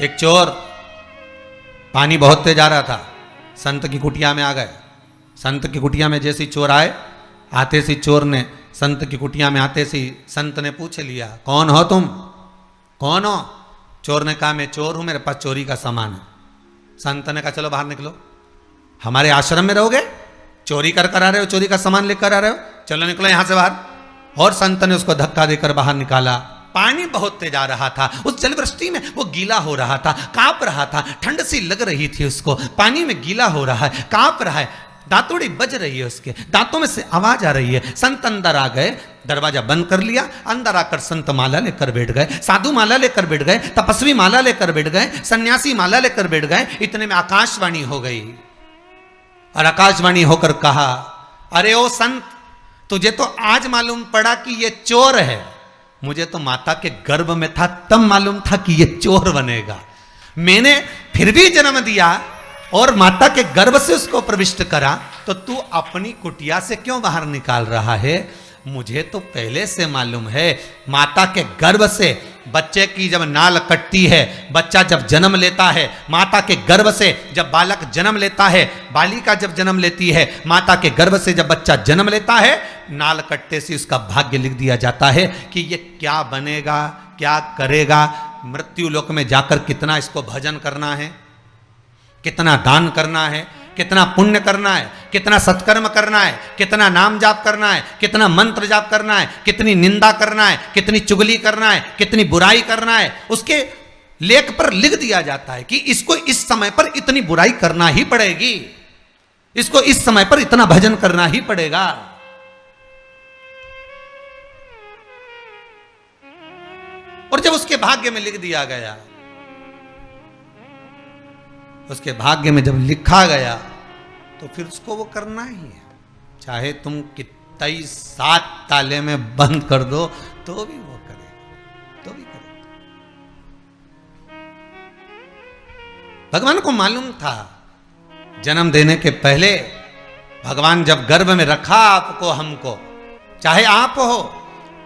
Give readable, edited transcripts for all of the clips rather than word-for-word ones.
एक चोर पानी बहुत तेज आ रहा था, संत की कुटिया में आ गए। संत की कुटिया में जैसे चोर आए, आते सी चोर ने संत की कुटिया में आते सी संत ने पूछ लिया, कौन हो तुम, कौन हो? चोर ने कहा, मैं चोर हूं, मेरे पास चोरी का सामान है। संत ने कहा, चलो बाहर निकलो, हमारे आश्रम में रहोगे, चोरी कर कर आ रहे हो, चोरी का सामान लेकर आ रहे हो, चलो निकलो यहां से बाहर। और संत ने उसको धक्का देकर बाहर निकाला। पानी बहुत तेज आ रहा था, उस जलवृष्टि में वो गीला हो रहा था, कांप रहा था, ठंड सी लग रही थी उसको, पानी में गीला हो रहा है, कांप रहा है, दांतोड़ी बज रही है, उसके दांतों में से आवाज आ रही है। संत अंदर आ गए, दरवाजा बंद कर लिया, अंदर आकर संत माला लेकर बैठ गए, साधु माला लेकर बैठ गए, तपस्वी माला लेकर बैठ गए, सन्यासी माला लेकर बैठ गए। इतने में आकाशवाणी हो गई और आकाशवाणी होकर कहा, अरे ओ संत, तुझे तो आज मालूम पड़ा कि ये चोर है, मुझे तो माता के गर्भ में था तब मालूम था कि ये चोर बनेगा। मैंने फिर भी जन्म दिया और माता के गर्भ से उसको प्रविष्ट करा, तो तू अपनी कुटिया से क्यों बाहर निकाल रहा है? मुझे तो पहले से मालूम है, माता के गर्भ से बच्चे की जब नाल कटती है, बच्चा जब जन्म लेता है, माता के गर्भ से जब बालक जन्म लेता है, बालिका जब जन्म लेती है, माता के गर्भ से जब बच्चा जन्म लेता है, नाल कटते से उसका भाग्य लिख दिया जाता है कि ये क्या बनेगा, क्या करेगा, मृत्यु लोक में जाकर कितना इसको भजन करना है, कितना दान करना है, कितना पुण्य करना है, कितना सत्कर्म करना है, कितना नाम जाप करना है, कितना मंत्र जाप करना है, कितनी निंदा करना है, कितनी चुगली करना है, कितनी बुराई करना है, उसके लेख पर लिख दिया जाता है कि इसको इस समय पर इतनी बुराई करना ही पड़ेगी, इसको इस समय पर इतना भजन करना ही पड़ेगा। और जब उसके भाग्य में लिख दिया गया, उसके भाग्य में जब लिखा गया, तो फिर उसको वो करना ही है, चाहे तुम कितना ही 7 ताले में बंद कर दो तो भी वो करेगा, तो भी करेगा। भगवान को मालूम था, जन्म देने के पहले भगवान जब गर्भ में रखा आपको, हमको, चाहे आप हो,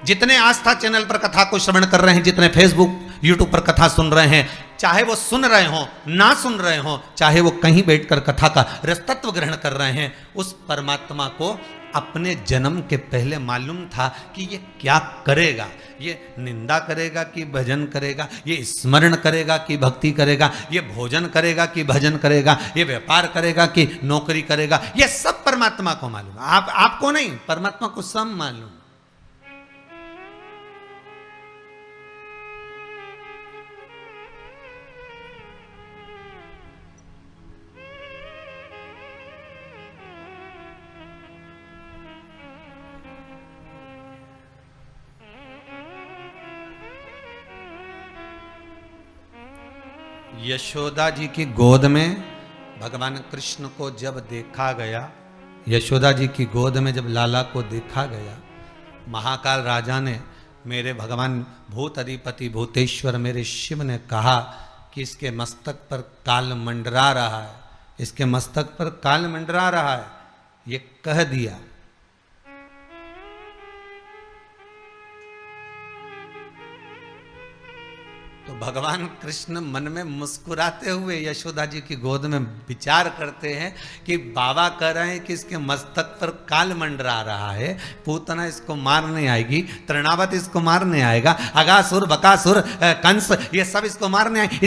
जितने आस्था चैनल पर कथा को श्रवण कर रहे हैं, जितने फेसबुक यूट्यूब पर कथा सुन रहे हैं, चाहे वो सुन रहे हो ना सुन रहे हो, चाहे वो कहीं बैठकर कथा का रसतत्व ग्रहण कर रहे हैं, उस परमात्मा को अपने जन्म के पहले मालूम था कि ये क्या करेगा, ये निंदा करेगा कि भजन करेगा, ये स्मरण करेगा कि भक्ति करेगा, ये भोजन करेगा कि भजन करेगा, ये व्यापार करेगा कि नौकरी करेगा, ये सब परमात्मा को मालूम है। आपको नहीं, परमात्मा को सब मालूम। यशोदा जी की गोद में भगवान कृष्ण को जब देखा गया, यशोदा जी की गोद में जब लाला को देखा गया, महाकाल राजा ने, मेरे भगवान भूत अधिपति भूतेश्वर मेरे शिव ने कहा कि इसके मस्तक पर काल मंडरा रहा है, इसके मस्तक पर काल मंडरा रहा है, ये कह दिया। तो भगवान कृष्ण मन में मुस्कुराते हुए यशोदा जी की गोद में विचार करते हैं कि बाबा कह रहे हैं कि इसके मस्तक पर काल मंडरा रहा है, पूतना इसको मारने आएगी, तृणावत इसको मारने आएगा, अगासुर बकासुर कंस ये सब इसको मारने आए,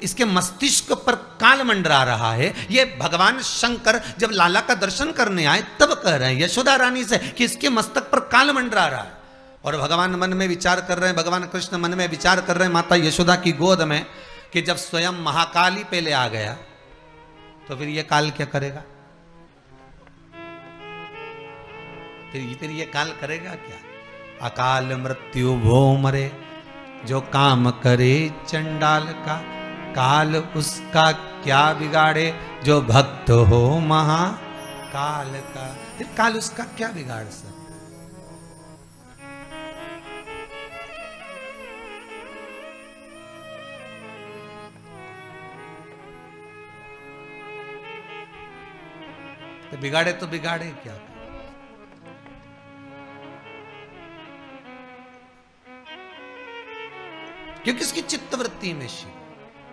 इसके मस्तिष्क पर काल मंडरा रहा है। ये भगवान शंकर जब लाला का दर्शन करने आए तब कह रहे हैं यशोदा रानी से कि इसके मस्तक पर काल मंडरा रहा है। और भगवान मन में विचार कर रहे हैं, भगवान कृष्ण मन में विचार कर रहे हैं माता यशोदा की गोद में कि जब स्वयं महाकाल ही पहले आ गया तो फिर ये काल क्या करेगा, फिर ये काल करेगा क्या? अकाल मृत्यु भो मरे जो काम करे चंडाल का, काल उसका क्या बिगाड़े जो भक्त हो महाकाल का। फिर काल उसका क्या बिगाड़ सकता? तो बिगाड़े तो बिगाड़े क्या? क्योंकि इसकी चित्तवृत्ति में शिव,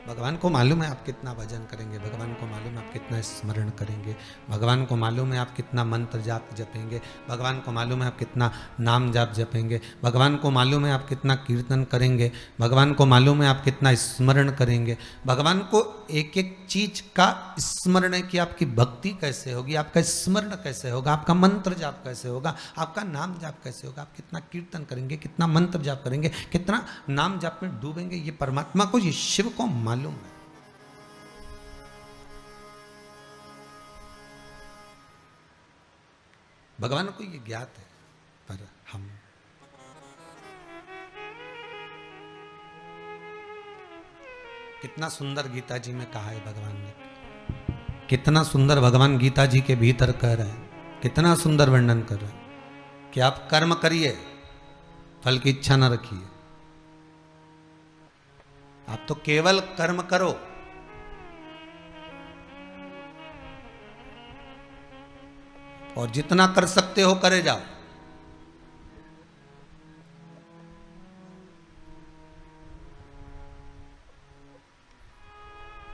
भगवान को मालूम है आप कितना भजन करेंगे, भगवान को मालूम है आप कितना स्मरण करेंगे, भगवान को मालूम है आप कितना मंत्र जाप जपेंगे, भगवान को मालूम है आप कितना नाम जाप जपेंगे, भगवान को मालूम है आप कितना कीर्तन करेंगे, भगवान को मालूम है आप कितना स्मरण करेंगे, भगवान को एक एक चीज का स्मरण है कि आपकी भक्ति कैसे होगी, आपका स्मरण कैसे होगा, आपका मंत्र जाप कैसे होगा, आपका नाम जाप कैसे होगा, आप कितना कीर्तन करेंगे, कितना मंत्र जाप करेंगे, कितना नाम जाप में डूबेंगे, ये परमात्मा को, ये शिव को मालूम है। भगवान को ये ज्ञात है, पर हम कितना सुंदर गीता जी में कहा है भगवान ने, कितना सुंदर भगवान गीता जी के भीतर कह रहे हैं, कितना सुंदर वर्णन कर रहे हैं कि आप कर्म करिए, फल की इच्छा न रखिए, आप तो केवल कर्म करो। और जितना कर सकते हो करे जाओ।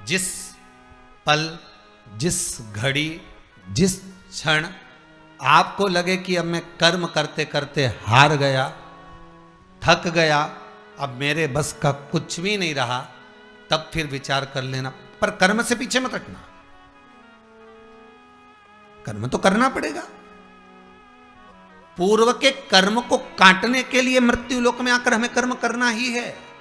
जिस पल, जिस घड़ी, जिस क्षण आपको लगे कि अब मैं कर्म करते करते हार गया, थक गया, अब मेरे बस का कुछ भी नहीं रहा, तब फिर विचार कर लेना, पर कर्म से पीछे मत हटना, कर्म तो करना पड़ेगा। पूर्व के कर्म को काटने के लिए मृत्यु लोक में आकर हमें कर्म करना ही है।